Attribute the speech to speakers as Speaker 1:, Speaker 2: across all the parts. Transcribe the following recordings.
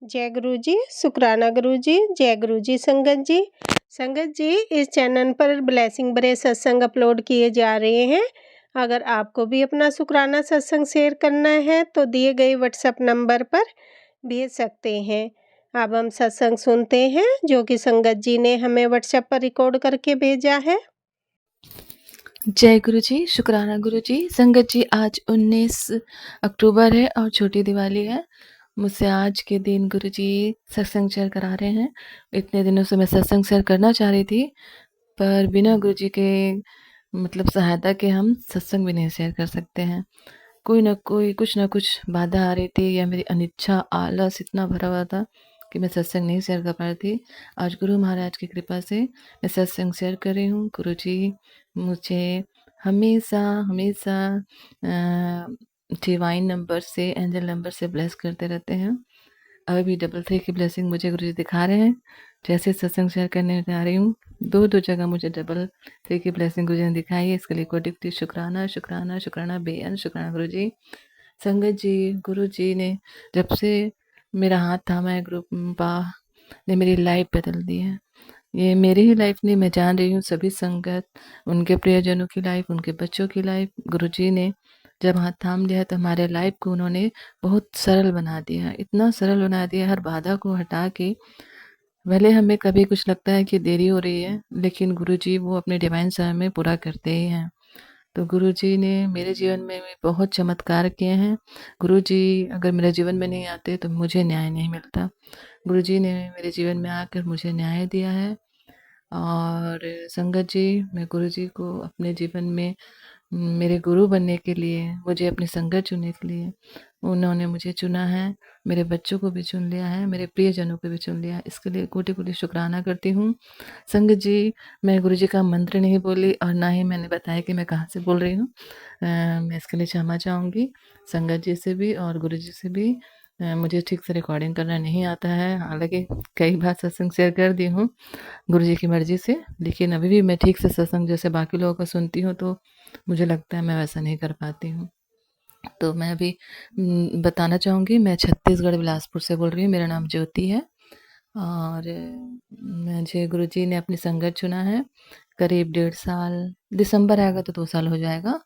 Speaker 1: जय गुरु जी, शुक्राना गुरु जी, जय गुरु जी संगत जी। संगत जी, इस चैनल पर ब्लेसिंग भरे सत्संग अपलोड किए जा रहे हैं। अगर आपको भी अपना शुक्राना सत्संग शेयर करना है तो दिए गए व्हाट्सएप नंबर पर भेज सकते हैं। अब हम सत्संग सुनते हैं जो कि संगत जी ने हमें व्हाट्सएप पर रिकॉर्ड करके भेजा है।
Speaker 2: जय गुरु जी, शुक्राना गुरु जी। संगत जी, आज 19 अक्टूबर है और छोटी दिवाली है। मुझसे आज के दिन गुरु जी सत्संग शेयर करा रहे हैं। इतने दिनों से मैं सत्संग शेयर करना चाह रही थी, पर बिना गुरु जी के सहायता के हम सत्संग भी नहीं शेयर कर सकते हैं। कोई ना कोई कुछ ना कुछ बाधा आ रही थी या मेरी अनिच्छा, आलस इतना भरा हुआ था कि मैं सत्संग नहीं शेयर कर पा रही थी। आज गुरु महाराज की कृपा से मैं सत्संग शेयर कर रही हूँ। गुरु जी मुझे हमेशा हमेशा डिवाइन नंबर से, एंजल नंबर से ब्लेस करते रहते हैं। अभी भी 3 की ब्लेसिंग मुझे गुरु जी दिखा रहे हैं। जैसे सत्संग शेयर करने जा रही हूँ, दो जगह मुझे 3 की ब्लेसिंग गुरु जी ने दिखाई है। इसके लिए कोटि शुक्राना शुक्राना शुक्राना, बेअंत शुक्राना गुरु जी। संगत जी, गुरु जी ने जब से मेरा हाथ थामा है, गुरु पा ने मेरी लाइफ बदल दी है। ये मेरी ही लाइफ नहीं, मैं जान रही हूँ सभी संगत, उनके प्रियजनों की लाइफ, उनके बच्चों की लाइफ, गुरुजी ने जब हाथ थाम लिया तो हमारे लाइफ को उन्होंने बहुत सरल बना दिया। इतना सरल बना दिया, हर बाधा को हटा के। भले हमें कभी कुछ लगता है कि देरी हो रही है, लेकिन गुरुजी वो अपने डिवाइन समय में पूरा करते ही हैं। तो गुरुजी ने मेरे जीवन में भी बहुत चमत्कार किए हैं। गुरुजी अगर मेरे जीवन में नहीं आते तो मुझे न्याय नहीं मिलता। गुरुजी ने मेरे जीवन में आकर मुझे न्याय दिया है। और संगत जी, मैं गुरुजी को अपने जीवन में मेरे गुरु बनने के लिए, मुझे अपनी संगत चुनने के लिए उन्होंने मुझे चुना है। मेरे बच्चों को भी चुन लिया है, मेरे प्रियजनों को भी चुन लिया है। इसके लिए कोटि-कोटि शुक्राना करती हूँ। संगत जी, मैं गुरुजी का मंत्र नहीं बोली और ना ही मैंने बताया कि मैं कहाँ से बोल रही हूँ। मैं इसके लिए क्षमा चाहूँगी संगत जी से भी और गुरुजी से भी। मुझे ठीक से रिकॉर्डिंग करना नहीं आता है, हालाँकि कई बार सत्संग शेयर कर दी हूँ गुरुजी की मर्ज़ी से, लेकिन अभी भी मैं ठीक से सत्संग जैसे बाकी लोगों का सुनती हूँ तो मुझे लगता है मैं वैसा नहीं कर पाती हूँ। तो मैं अभी बताना चाहूँगी, मैं छत्तीसगढ़ बिलासपुर से बोल रही हूँ। मेरा नाम ज्योति है और मुझे गुरुजी ने अपनी संगत चुना है। करीब 1.5 साल, दिसंबर आएगा तो 2 साल हो जाएगा।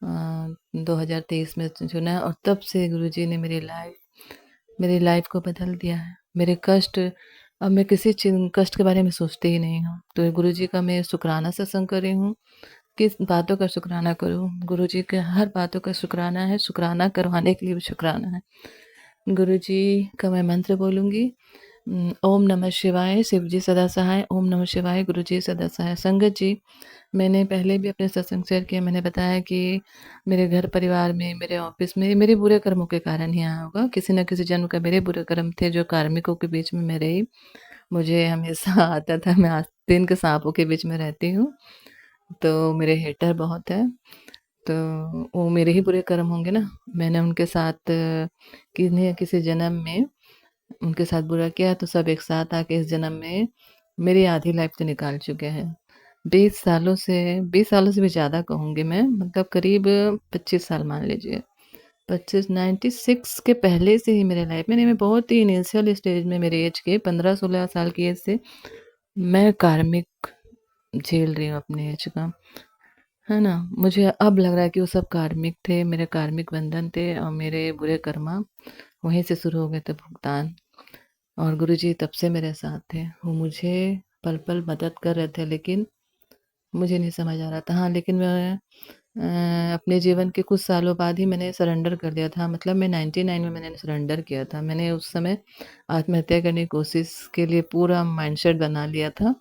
Speaker 2: 2023 में चुना है और तब से गुरुजी ने मेरी लाइफ को बदल दिया है। मेरे कष्ट, अब मैं किसी कष्ट के बारे में सोचती ही नहीं हूँ। तो गुरुजी का मैं शुक्राना सत्संग कर रही हूँ। किस बातों का शुक्राना करूँ? गुरुजी के हर बातों का शुक्राना है, शुक्राना करवाने के लिए भी शुक्राना है। गुरुजी का मैं मंत्र बोलूँगी। ओम नमः शिवाय, शिव जी सदा सहाय। ओम नमः शिवाय, गुरुजी सदा सहाय। संगत जी, मैंने पहले भी अपने सत्संग शेयर किया। मैंने बताया कि मेरे घर परिवार में, मेरे ऑफ़िस में मेरे बुरे कर्मों के कारण ही आया होगा। किसी न किसी जन्म का मेरे बुरे कर्म थे जो कार्मिकों के बीच में मैं रही। मुझे हमेशा आता था, मैं आस्तीन के साँपों के बीच में रहती हूँ, तो मेरे हेटर बहुत हैं। तो वो मेरे ही बुरे कर्म होंगे ना। मैंने उनके साथ किन्हीं या किसी जन्म में उनके साथ बुरा किया तो सब एक साथ आके इस जन्म में मेरी आधी लाइफ तो निकाल चुके हैं। 20 सालों से भी ज़्यादा कहूँगी मैं, करीब 25 साल मान लीजिए। 25 96 के पहले से ही मेरे लाइफ में नहीं, मैं बहुत ही इनिशियल स्टेज में मेरे ऐज के 15-16 साल की ऐज से मैं कार्मिक झेल रही हूँ अपने ऐज का। है ना? मुझे अब लग रहा है कि वो सब कार्मिक थे, मेरे कार्मिक बंधन थे और मेरे बुरे कर्मा वहीं से शुरू हो गए थे भुगतान। और गुरुजी तब से मेरे साथ थे। वो मुझे पल-पल मदद कर रहे थे, लेकिन मुझे नहीं समझ आ रहा था। हाँ, लेकिन मैं अपने जीवन के कुछ सालों बाद ही मैंने सरेंडर कर दिया था। मैं 99 में मैंने सरेंडर किया था। मैंने उस समय आत्महत्या करने की कोशिश के लिए पूरा माइंडसेट बना लिया था।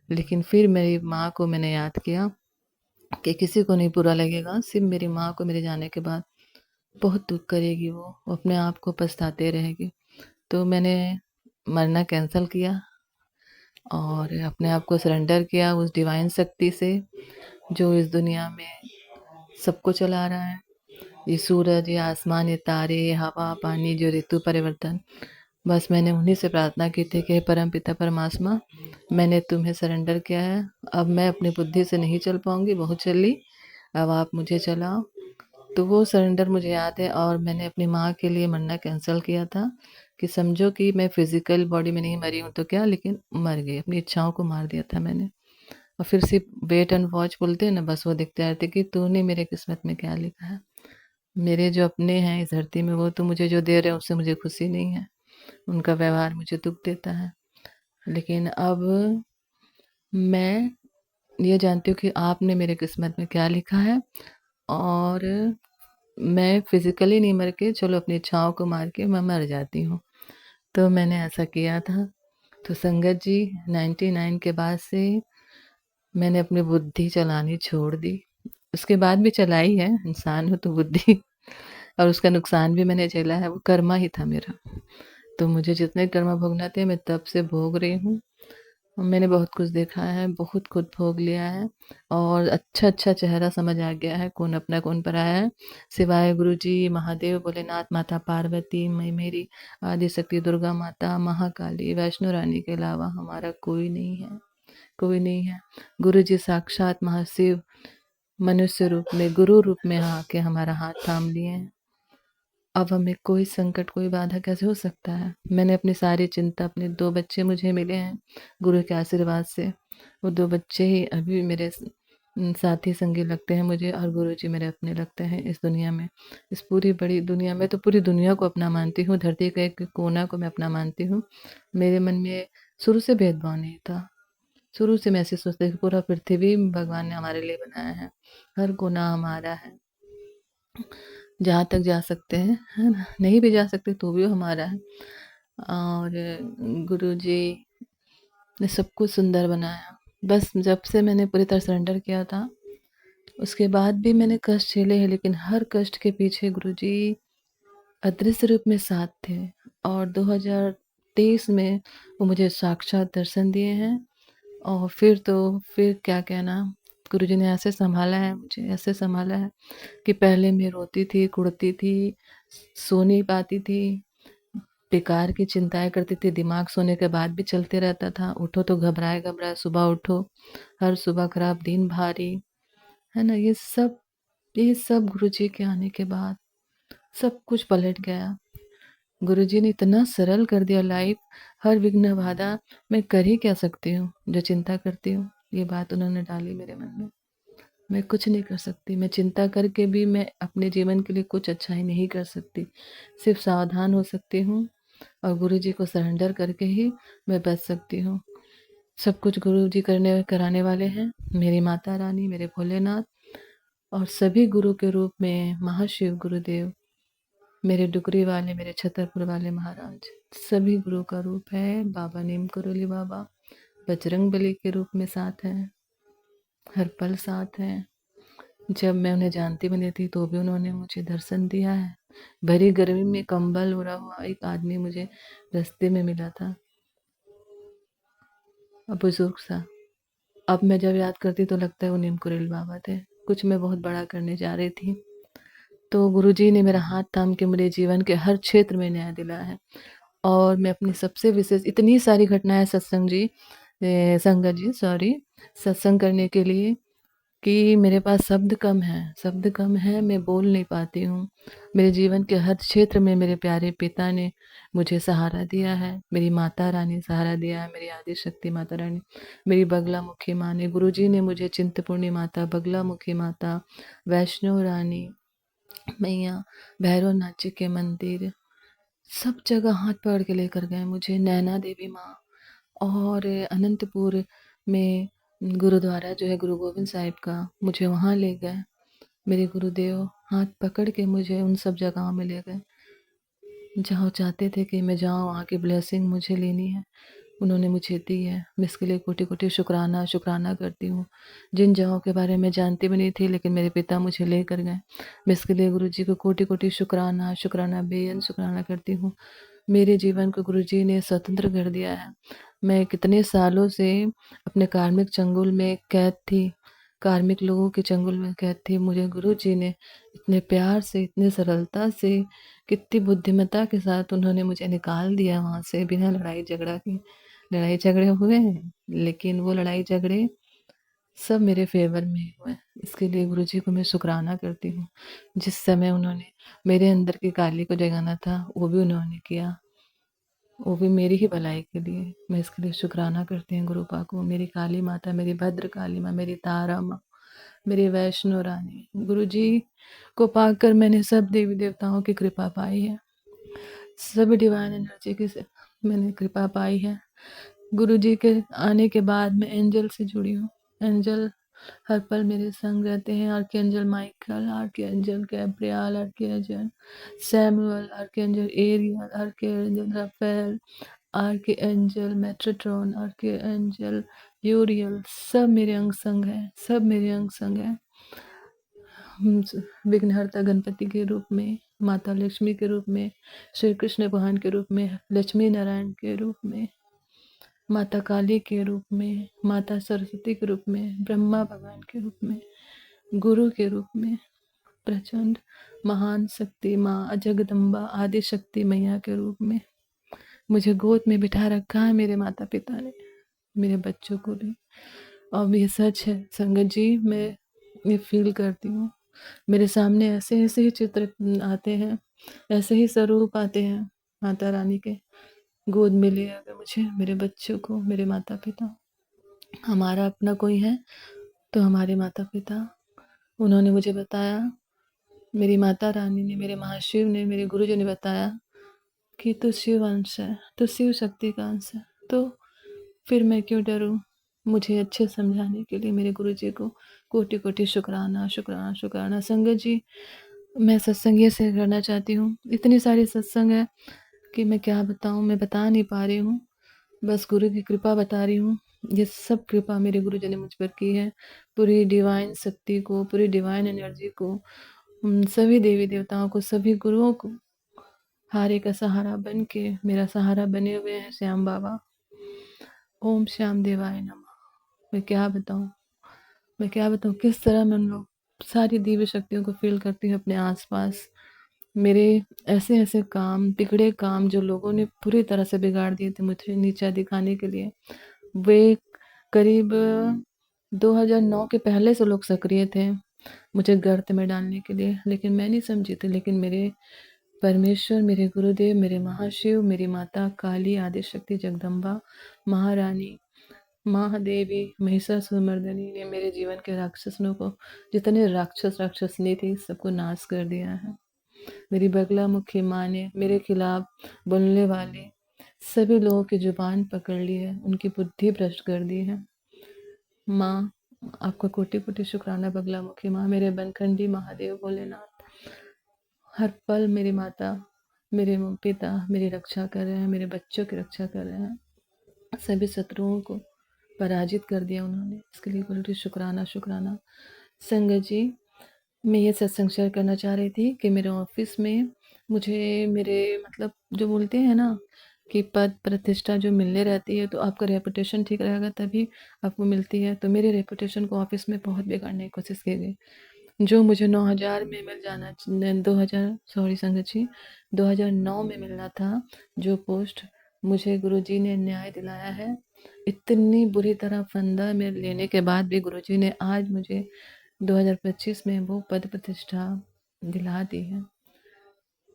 Speaker 2: लेकिन फिर मेरी माँ को मैंने याद किया कि किसी को नहीं बुरा लगेगा, सिर्फ़ मेरी माँ को मेरे जाने के बाद बहुत दुःख करेगी वो अपने आप को पछताते रहेगी। तो मैंने मरना कैंसल किया और अपने आप को सरेंडर किया उस डिवाइन शक्ति से, जो इस दुनिया में सबको चला रहा है। ये सूरज, ये आसमान, ये तारे, ये हवा, पानी, जो ऋतु परिवर्तन, बस मैंने उन्हीं से प्रार्थना की थी कि हे परमपिता परमात्मा, मैंने तुम्हें सरेंडर किया है। अब मैं अपनी बुद्धि से नहीं चल पाऊँगी, बहुत चली, अब आप मुझे चलाओ। तो वो सरेंडर मुझे याद है और मैंने अपनी माँ के लिए मरना कैंसल किया था। कि समझो कि मैं फ़िज़िकल बॉडी में नहीं मरी हूँ तो क्या, लेकिन मर गई, अपनी इच्छाओं को मार दिया था मैंने। और फिर सिर्फ़ वेट एंड वॉच बोलते हैं ना, बस वो देखते रहते कि तूने मेरे किस्मत में क्या लिखा है। मेरे जो अपने हैं इस धरती में, वो तो मुझे जो दे रहे हैं उससे मुझे खुशी नहीं है। उनका व्यवहार मुझे दुःख देता है। लेकिन अब मैं ये जानती हूँ कि आपने मेरे किस्मत में क्या लिखा है, और मैं फ़िज़िकली नहीं मर के, चलो अपनी इच्छाओं को मार के मैं मर जाती हूँ। तो मैंने ऐसा किया था। तो संगत जी, 99 के बाद से मैंने अपनी बुद्धि चलानी छोड़ दी। उसके बाद भी चलाई है, इंसान हूँ तो बुद्धि और उसका नुकसान भी मैंने झेला है, वो कर्मा ही था मेरा। तो मुझे जितने कर्म भोगना थे मैं तब से भोग रही हूँ। मैंने बहुत कुछ देखा है, बहुत खुद भोग लिया है, और अच्छा-अच्छा चेहरा समझ आ गया है, कौन अपना कौन पराया है। सिवाय गुरुजी, महादेव, भोलेनाथ, माता पार्वती, मैं मेरी आदिशक्ति दुर्गा माता, महाकाली, वैष्णो रानी के अलावा हमारा कोई नहीं है, कोई नहीं है। गुरुजी साक्षात महाशिव मनुष्य रूप में, गुरु रूप में आके हमारा हाथ थाम लिए हैं। अब हमें कोई संकट, कोई बाधा कैसे हो सकता है? मैंने अपनी सारी चिंता, अपने 2 बच्चे मुझे मिले हैं गुरु के आशीर्वाद से। वो 2 बच्चे ही अभी मेरे साथी संगी लगते हैं मुझे, और गुरुजी मेरे अपने लगते हैं इस दुनिया में। इस पूरी बड़ी दुनिया में तो पूरी दुनिया को अपना मानती हूँ, धरती का एक कोना को मैं अपना मानती हूँ। मेरे मन में शुरू से भेदभाव नहीं था। शुरू से मैं ऐसे सोचती थी पूरा पृथ्वी भगवान ने हमारे लिए बनाया है, हर कोना हमारा है। जहाँ तक जा सकते हैं, है ना? नहीं भी जा सकते तो भी वो हमारा है। और गुरुजी ने सब कुछ सुंदर बनाया। बस जब से मैंने पूरी तरह सरेंडर किया था, उसके बाद भी मैंने कष्ट झेले हैं, लेकिन हर कष्ट के पीछे गुरुजी अदृश्य रूप में साथ थे, और 2023 में वो मुझे साक्षात दर्शन दिए हैं। और फिर क्या कहना, गुरुजी ने ऐसे सँभाला है मुझे, ऐसे सँभाला है कि पहले मैं रोती थी, कुढ़ती थी, सो नहीं पाती थी, बेकार की चिंताएँ करती थी, दिमाग सोने के बाद भी चलते रहता था। उठो तो घबराए-घबराए सुबह उठो, हर सुबह खराब, दिन भारी, है ना? ये सब गुरुजी के आने के बाद सब कुछ पलट गया। गुरुजी ने इतना सरल कर दिया लाइफ़, हर विघ्न बाधा मैं कर ही क्या सकती हूँ, जो चिंता करती हूँ, ये बात उन्होंने डाली मेरे मन में। मैं कुछ नहीं कर सकती, मैं चिंता करके भी मैं अपने जीवन के लिए कुछ अच्छा ही नहीं कर सकती। सिर्फ़ सावधान हो सकती हूँ, और गुरुजी को सरेंडर करके ही मैं बच सकती हूँ। सब कुछ गुरुजी कराने वाले हैं, मेरी माता रानी, मेरे भोलेनाथ, और सभी गुरु के रूप में महाशिव गुरुदेव, मेरे डुगरी वाले, मेरे छतरपुर वाले महाराज, सभी गुरु का रूप है। बाबा नीम करोली बाबा बजरंगबली के रूप में साथ हैं, हर पल साथ हैं। जब मैं उन्हें जानती भी नहीं थी तो भी उन्होंने मुझे दर्शन दिया है। भरी गर्मी में कंबल ओढ़ा हुआ एक आदमी मुझे रास्ते में मिला था, बुजुर्ग सा। अब मैं जब याद करती तो लगता है वो नीम कुरेल बाबा थे। कुछ मैं बहुत बड़ा करने जा रही थी, तो गुरुजी ने मेरा हाथ थाम के मेरे जीवन के हर क्षेत्र में न्याय दिलाया है। और मैं अपनी सबसे विशेष, इतनी सारी घटनाएँ सत्संग जी, संगत जी सॉरी, सत्संग करने के लिए, कि मेरे पास शब्द कम है, मैं बोल नहीं पाती हूँ। मेरे जीवन के हर क्षेत्र में मेरे प्यारे पिता ने मुझे सहारा दिया है, मेरी माता रानी सहारा दिया है, मेरी आदिशक्ति माता रानी, मेरी बगलामुखी माँ ने, गुरुजी ने मुझे चिंतपूर्णी माता, बगलामुखी माता, वैष्णो रानी मैया, भैरवनाथ जी के मंदिर, सब जगह हाथ पकड़ के लेकर गए मुझे। नैना देवी माँ, और अनंतपुर में गुरुद्वारा जो है गुरु गोविंद साहिब का, मुझे वहाँ ले गए। मेरे गुरुदेव हाथ पकड़ के मुझे उन सब जगहों में ले गए जहाँ वो चाहते थे कि मैं जाऊँ, वहाँ की ब्लेसिंग मुझे लेनी है, उन्होंने मुझे दी है। मैं इसके लिए कोटि-कोटि शुक्राना करती हूँ। जिन जगहों के बारे में जानती भी नहीं थी, लेकिन मेरे पिता मुझे लेकर गए। मैं इसके लिए गुरुजी को कोटि-कोटि शुक्राना बेअंत शुक्राना करती हूँ। मेरे जीवन को गुरुजी ने स्वतंत्र कर दिया है। मैं कितने सालों से अपने कार्मिक चंगुल में कैद थी, कार्मिक लोगों के चंगुल में कैद थी। मुझे गुरुजी ने इतने प्यार से, इतने सरलता से, कितनी बुद्धिमत्ता के साथ उन्होंने मुझे निकाल दिया वहाँ से, बिना लड़ाई झगड़ा के। लड़ाई झगड़े हुए हैं, लेकिन वो लड़ाई झगड़े सब मेरे फ़ेवर में हुए। इसके लिए गुरुजी को मैं शुकराना करती हूँ। जिस समय उन्होंने मेरे अंदर की काली को जगाना था, वो भी उन्होंने किया। वो भी मेरी ही भलाई के लिए। मैं इसके लिए शुक्राना करती हूँ गुरुपा को, मेरी काली माता, मेरी भद्र काली माँ, मेरी तारा माँ, मेरी वैष्णो रानी। गुरुजी को पाकर मैंने सब देवी देवताओं की कृपा पाई है, सभी डिवाइन एनर्जी की मैंने कृपा पाई है। गुरुजी के आने के बाद मैं एंजल से जुड़ी हूँ। एंजल हर पल मेरे संग रहते हैं। Archangel Michael, archangel Gabriel, archangel Samuel, archangel Ariel, archangel Raphael, archangel Metatron, archangel Uriel, सब मेरे अंग संग हैं, सब मेरे अंग संग हैं। विघ्नहर्ता गणपति के रूप में, माता लक्ष्मी के रूप में, श्री कृष्ण भगवान के रूप में, लक्ष्मी नारायण के रूप में, माता काली के रूप में, माता सरस्वती के रूप में, ब्रह्मा भगवान के रूप में, गुरु के रूप में, प्रचंड महान शक्ति माँ जगदम्बा आदि शक्ति मैया के रूप में मुझे गोद में बिठा रखा है मेरे माता पिता ने, मेरे बच्चों को भी। और ये सच है संगत जी, मैं ये फील करती हूँ। मेरे सामने ऐसे ऐसे ही चित्र आते हैं, ऐसे ही स्वरूप आते हैं माता रानी के। गोद में ले अगर मुझे, मेरे बच्चों को, मेरे माता पिता, हमारा अपना कोई है तो हमारे माता पिता। उन्होंने मुझे बताया, मेरी माता रानी ने, मेरे महाशिव ने, मेरे गुरुजी ने बताया कि तू शिव अंश है, तू शिव शक्ति का अंश है, तो फिर मैं क्यों डरूं। मुझे अच्छे समझाने के लिए मेरे गुरुजी को कोटि कोटि शुक्राना, शुक्राना, शुक्राना। संगत जी, मैं सत्संग ये शेयर करना चाहती हूँ। इतनी सारी सत्संग है कि मैं क्या बताऊँ, मैं बता नहीं पा रही हूँ, बस गुरु की कृपा बता रही हूँ। ये सब कृपा मेरे गुरु जी ने मुझ पर की है। पूरी डिवाइन शक्ति को, पूरी डिवाइन एनर्जी को, सभी देवी देवताओं को, सभी गुरुओं को हारे का सहारा बन के, मेरा सहारा बने हुए हैं श्याम बाबा। ओम श्याम देवाय नमः। मैं क्या बताऊँ, मैं क्या बताऊँ किस तरह मैं उन लोग सारी दिव्य शक्तियों को फील करती हूँ अपने आसपास। मेरे ऐसे ऐसे काम, बिगड़े काम जो लोगों ने पूरी तरह से बिगाड़ दिए थे मुझे नीचा दिखाने के लिए, वे करीब 2009 के पहले से लोग सक्रिय थे मुझे गर्त में डालने के लिए, लेकिन मैं नहीं समझी थी। लेकिन मेरे परमेश्वर, मेरे गुरुदेव, मेरे महाशिव, मेरी माता काली आदिशक्ति जगदम्बा महारानी, महादेवी महिषासुरमर्दिनी ने मेरे जीवन के राक्षसों को, जितने राक्षसनी थी, सबको नाश कर दिया है। मेरी बगला मुखी माँ ने मेरे खिलाफ बोलने वाले सभी लोगों की जुबान पकड़ ली है, उनकी बुद्धि भ्रष्ट कर दी है। माँ, आपका कोटि कोटि शुक्राना बगला मुखी माँ, मेरे बनखंडी महादेव भोलेनाथ। हर पल मेरी माता, मेरे पिता मेरी रक्षा कर रहे हैं, मेरे बच्चों की रक्षा कर रहे हैं। सभी शत्रुओं को पराजित कर दिया उन्होंने, इसके लिए कोटि शुक्राना, शुक्राना। संगत जी, मैं ये सत्संग शेयर करना चाह रही थी कि मेरे ऑफिस में मुझे मेरे मतलब जो बोलते हैं ना कि पद प्रतिष्ठा जो मिलने रहती है, तो आपका रेपुटेशन ठीक रहेगा तभी आपको मिलती है। तो मेरे रेपुटेशन को ऑफिस में बहुत बिगाड़ने की कोशिश की गई। जो मुझे 9000 में मिल जाना, 2000 सॉरी संगत जी, 2009 में मिलना था जो पोस्ट, मुझे गुरुजी ने न्याय दिलाया है। इतनी बुरी तरह फंदा में लेने के बाद भी गुरुजी ने आज मुझे 2025 में वो पद प्रतिष्ठा दिला दी है।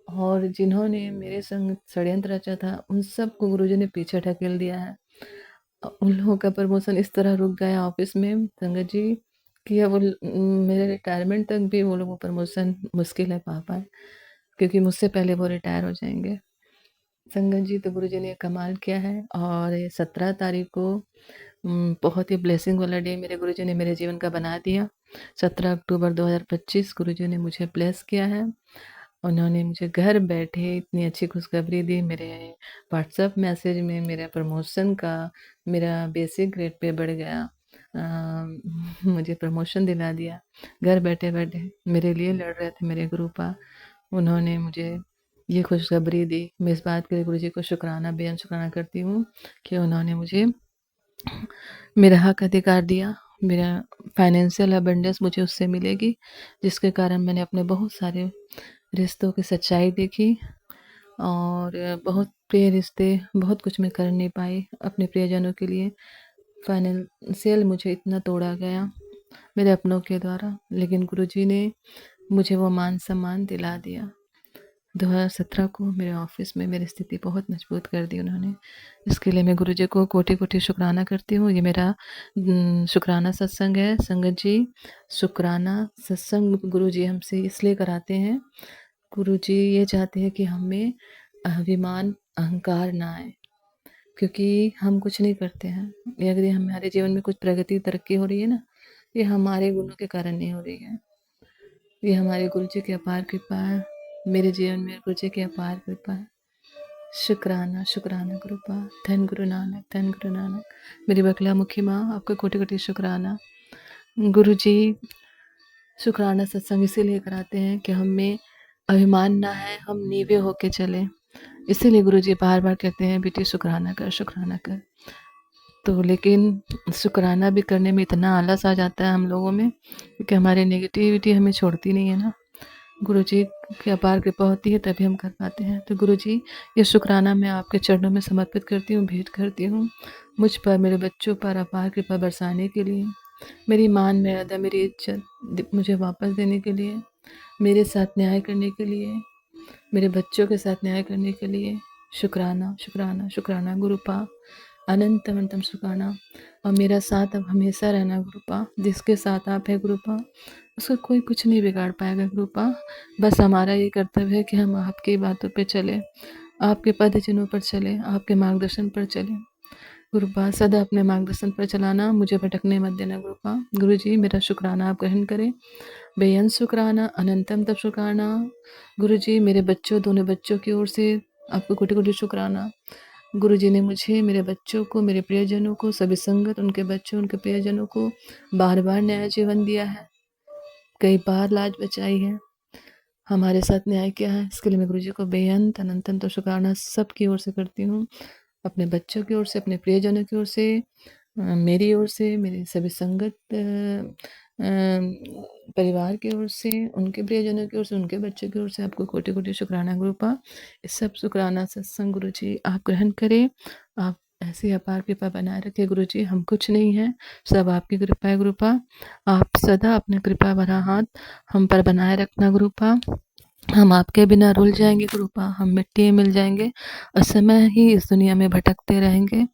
Speaker 2: और जिन्होंने मेरे संग षड्यंत्र रचा था, उन सबको गुरुजी ने पीछे ढकेल दिया है। उन लोगों का प्रमोशन इस तरह रुक गया ऑफिस में संगत जी कि अब मेरे रिटायरमेंट तक भी वो लोग वो प्रमोशन मुश्किल है पा पाए, क्योंकि मुझसे पहले वो रिटायर हो जाएंगे। संगत जी, तो गुरुजी ने कमाल किया है। और 17 तारीख को बहुत ही ब्लेसिंग वाला डे मेरे गुरुजी ने मेरे जीवन का बना दिया। 17 अक्टूबर 2025 गुरुजी ने मुझे ब्लेस किया है। उन्होंने मुझे घर बैठे इतनी अच्छी खुशखबरी दी। मेरे व्हाट्सएप मैसेज में मेरा प्रमोशन का, मेरा बेसिक ग्रेड पे बढ़ गया, मुझे प्रमोशन दिला दिया। घर बैठे बैठे मेरे लिए लड़ रहे थे मेरे गुरुपा, उन्होंने मुझे ये खुशखबरी दी। मैं इस बात के लिए गुरुजी को शुक्राना, बेअंत शुक्राना करती हूँ कि उन्होंने मुझे मेरा हक अधिकार दिया। मेरा फाइनेंशियल अबंडेंस मुझे उससे मिलेगी, जिसके कारण मैंने अपने बहुत सारे रिश्तों की सच्चाई देखी। और बहुत प्रिय रिश्ते, बहुत कुछ मैं कर नहीं पाई अपने प्रियजनों के लिए। फाइनेंशियल मुझे इतना तोड़ा गया मेरे अपनों के द्वारा, लेकिन गुरुजी ने मुझे वो मान सम्मान दिला दिया। 2017 को मेरे ऑफिस में मेरी स्थिति बहुत मजबूत कर दी उन्होंने। इसके लिए मैं गुरुजी को कोटि-कोटि शुक्राना करती हूँ। ये मेरा शुक्राना सत्संग है। संगत जी, शुक्राना सत्संग गुरुजी हमसे इसलिए कराते हैं, गुरुजी ये चाहते हैं कि हमें अभिमान, अहंकार ना आए, क्योंकि हम कुछ नहीं करते हैं। ये अगर हमारे जीवन में कुछ प्रगति, तरक्की हो रही है ना, ये हमारे गुणों के कारण नहीं हो रही है। ये हमारे गुरुजी की अपार कृपा है। मेरे जीवन में गुरुजी की अपार कृपा है। शुक्राना, शुक्राना गुरुपा, धन गुरु नानक, धन गुरु नानक। मेरी बकला मुखी माँ, आपका कोटि-कोटि शुक्राना। गुरुजी शुक्राना सत्संग इसीलिए कराते हैं कि हमें अभिमान ना है, हम नीवे होके चलें। इसीलिए गुरुजी बार-बार कहते हैं, बेटी शुक्राना कर, शुक्राना कर। तो लेकिन शुक्राना भी करने में इतना आलस आ जाता है हम लोगों में, क्योंकि हमारी नेगेटिविटी हमें छोड़ती नहीं है ना। गुरुजी की अपार कृपा होती है तभी हम कर पाते हैं। तो गुरुजी, ये शुक्राना मैं आपके चरणों में समर्पित करती हूँ, भेंट करती हूँ। मुझ पर, मेरे बच्चों पर अपार कृपा बरसाने के लिए, मेरी मान मर्यादा, मेरी इज्जत मुझे वापस देने के लिए, मेरे साथ न्याय करने के लिए, मेरे बच्चों के साथ न्याय करने के लिए शुक्राना, शुक्राना, शुक्राना गुरुपा। अनंत अनंतम शुक्राना। और मेरा साथ अब हमेशा रहना गुरुपा। जिसके साथ आप है गुरुपा, उसको कोई कुछ नहीं बिगाड़ पाएगा गुरुपा। बस हमारा ये कर्तव्य है कि हम आपकी बातों पे चले, आपके पद चिन्हों पर चले, आपके मार्गदर्शन पर चले गुरुपा। सदा अपने मार्गदर्शन पर चलाना, मुझे भटकने मत देना गुरुपा। गुरुजी, मेरा शुक्राना आप ग्रहण करें। बेअंत शुक्राना, अनंतम तब शुक्राना। गुरुजी, मेरे बच्चों, दोनों बच्चों की ओर से आपको कोटि-कोटि शुक्राना। गुरुजी ने मुझे, मेरे बच्चों को, मेरे प्रियजनों को, सभी संगत, उनके बच्चों, उनके प्रियजनों को बार-बार नया जीवन दिया है, कई बार लाज बचाई है, हमारे साथ न्याय किया है। इसके लिए मैं गुरुजी को बेअंत अनंतम तो शुक्राना सबकी ओर से करती हूँ। अपने बच्चों की ओर से, अपने प्रियजनों की ओर से, मेरी ओर से, मेरे सभी संगत परिवार की ओर से, उनके प्रियजनों की ओर से, उनके बच्चों की ओर से आपको कोटि-कोटि शुक्राना गुरुपा। इस सब शुक्राना सत्संग गुरुजी आप ग्रहण करें। आप ऐसी अपार कृपा बनाए रखें गुरुजी। हम कुछ नहीं हैं, सब आपकी कृपा है गुरुपा। आप सदा अपनी कृपा भरा हाथ हम पर बनाए रखना गुरुपा। हम आपके बिना रुल जाएंगे गुरुपा, हम मिट्टी में मिल जाएंगे, असमय ही इस दुनिया में भटकते रहेंगे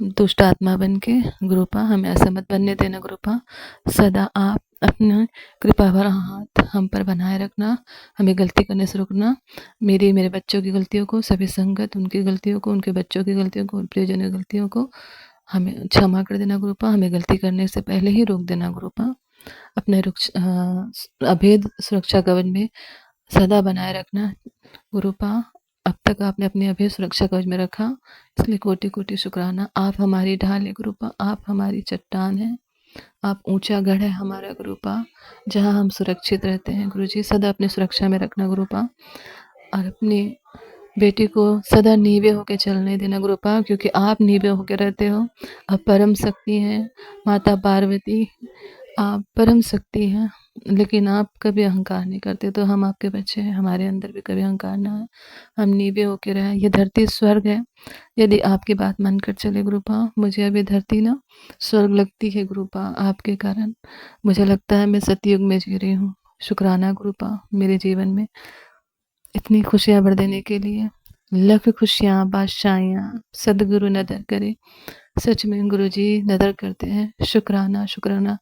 Speaker 2: दुष्ट आत्मा बन के गुरुपा। हमें ऐसा मत बनने देना गुरुपा। सदा आप अपना कृपा भरा हाथ हम पर बनाए रखना, हमें गलती करने से रोकना। मेरे बच्चों की गलतियों को, सभी संगत उनकी गलतियों को, उनके बच्चों की गलतियों को, प्रियजनों की गलतियों को हमें क्षमा कर देना गुरुपा। हमें गलती करने से पहले ही रोक देना गुरुपा। अपने अभेद सुरक्षा कवच में सदा बनाए रखना गुरुपा। अब तक आपने अपने अभेद सुरक्षा कवच में रखा, इसलिए कोटि-कोटि शुक्राना। आप हमारी ढाल है गुरुपा, आप हमारी चट्टान हैं, आप ऊंचा गढ़ है हमारा गुरुपा, जहां हम सुरक्षित रहते हैं। गुरुजी, सदा अपनी सुरक्षा में रखना गुरुपा। और अपनी बेटी को सदा नीवे होके चलने देना गुरुपा, क्योंकि आप नीवे होके रहते हो। आप परम शक्ति हैं, माता पार्वती, आप परम शक्ति हैं, लेकिन आप कभी अहंकार नहीं करते। तो हम आपके बच्चे हैं, हमारे अंदर भी कभी अहंकार ना है, हम नीवे होके रहें। ये धरती स्वर्ग है, यदि आपकी बात मानकर चले गुरुपा। मुझे अभी धरती ना स्वर्ग लगती है गुरुपा, आपके कारण। मुझे लगता है मैं सतयुग में जी रही हूँ। शुक्राना गुरुपा, मेरे जीवन में इतनी खुशियाँ भर देने के लिए। लख खुशियाँ बादशाहियाँ सदगुरु नदर करे। सच में गुरुजी नदर करते हैं। शुक्राना, शुक्राना।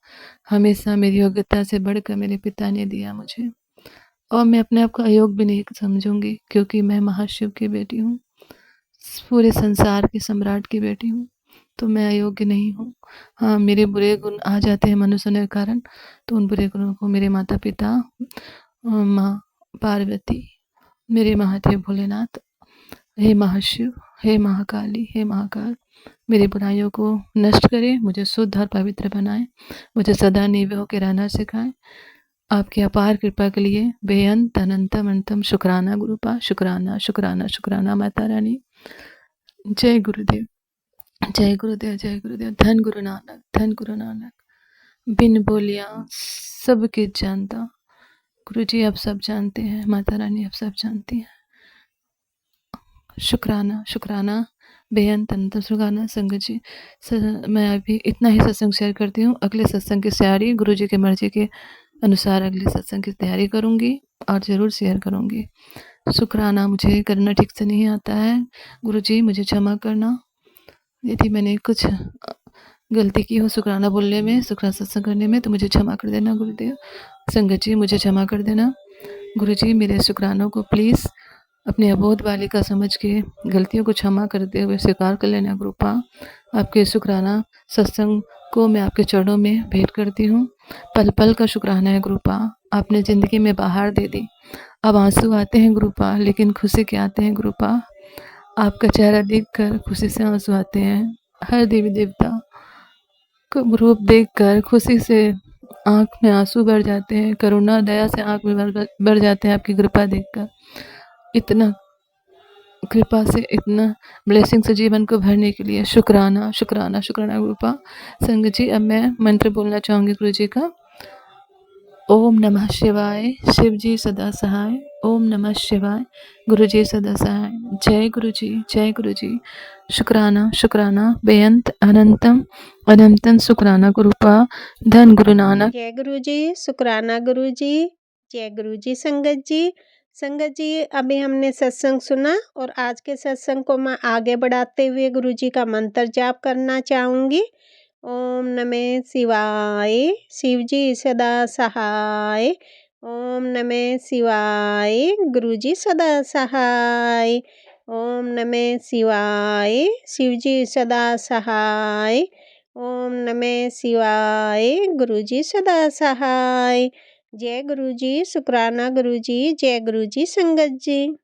Speaker 2: हमेशा मेरी योग्यता से बढ़कर मेरे पिता ने दिया मुझे, और मैं अपने आप को अयोग्य भी नहीं समझूंगी, क्योंकि मैं महाशिव की बेटी हूँ, पूरे संसार के सम्राट की बेटी हूँ, तो मैं अयोग्य नहीं हूँ। हाँ, मेरे बुरे गुण आ जाते हैं मनुष्य के कारण, तो उन बुरे गुणों को मेरे माता पिता, माँ पार्वती, मेरे महादेव भोलेनाथ, हे महाशिव, हे महाकाली, हे महाकाल, मेरी बुराइयों को नष्ट करे, मुझे शुद्ध और पवित्र बनाए, मुझे सदा नीवे होकर रहना सिखाए। आपकी अपार कृपा के लिए बेअंत अनंतम अनंतम शुक्राना गुरुपा। शुक्राना, शुक्राना, शुक्राना माता रानी। जय गुरुदेव, जय गुरुदेव, जय गुरुदेव। धन गुरु नानक, धन गुरु नानक। बिन बोलिया सब कुछ जानता। गुरुजी आप सब जानते हैं, माता रानी आप सब जानती हैं। शुक्राना, शुक्राना, बेअंत अनंत शुक्राना। संगत जी, मैं अभी इतना ही सत्संग शेयर करती हूँ। अगले सत्संग की तैयारी गुरु जी की मर्जी के अनुसार अगले सत्संग की तैयारी करूँगी और ज़रूर शेयर करूँगी। शुक्राना मुझे करना ठीक से नहीं आता है। गुरुजी मुझे क्षमा करना। यदि मैंने कुछ गलती की हो शुक्राना बोलने में, शुक्राना सत्संग करने में, तो मुझे क्षमा कर देना गुरुदेव। संगत जी मुझे क्षमा कर देना। गुरुजी मेरे शुक्रानों को प्लीज़ अपने अबोध बालिका समझ के गलतियों को क्षमा करते हुए स्वीकार कर लेना गुरुपा। आपके शुक्राना सत्संग को मैं आपके चरणों में भेंट करती हूँ। पल पल का शुक्राना है गुरुपा, आपने ज़िंदगी में बहार दे दी। अब आंसू आते हैं गुरुपा, लेकिन खुशी के आते हैं गुरुपा। आपका चेहरा देखकर खुशी से आंसू आते हैं। हर देवी देवता को रूप देखकर खुशी से आँख में आंसू भर जाते हैं। करुणा दया से आँख में भर जाते हैं आपकी कृपा देखकर। इतना कृपा से, इतना ब्लेसिंग से जीवन को भरने के लिए शुक्राना शुक्राना शुक्राना गुरुपा। संगत जी अब मैं मंत्र बोलना चाहूँगी गुरु जी का। ओम नमः शिवाय, शिव जी सदा सहाय। ओम नमः शिवाय, गुरु जी सदा सहाय। जय गुरु जी, जय गुरु जी। शुक्राना शुक्राना बेअंत अनंतम अनंतम शुक्राना गुरुपा। धन गुरु नानक।
Speaker 1: जय गुरु जी, शुक्राना गुरु जी। जय गुरु जी संगत जी। संगत जी अभी हमने सत्संग सुना और आज के सत्संग को मैं आगे बढ़ाते हुए गुरु जी का मंत्र जाप करना चाहूँगी। ओम नमः शिवाय, शिव जी सदा सहाय। ओम नमः शिवाय, गुरु जी सदा सहाय। ओम नमः शिवाय, शिव जी सदा सहाय। ओम नमः शिवाय, गुरु जी सदा सहाय। जय गुरु जी, शुक्राना गुरु जी, जय गुरु जी संगत जी।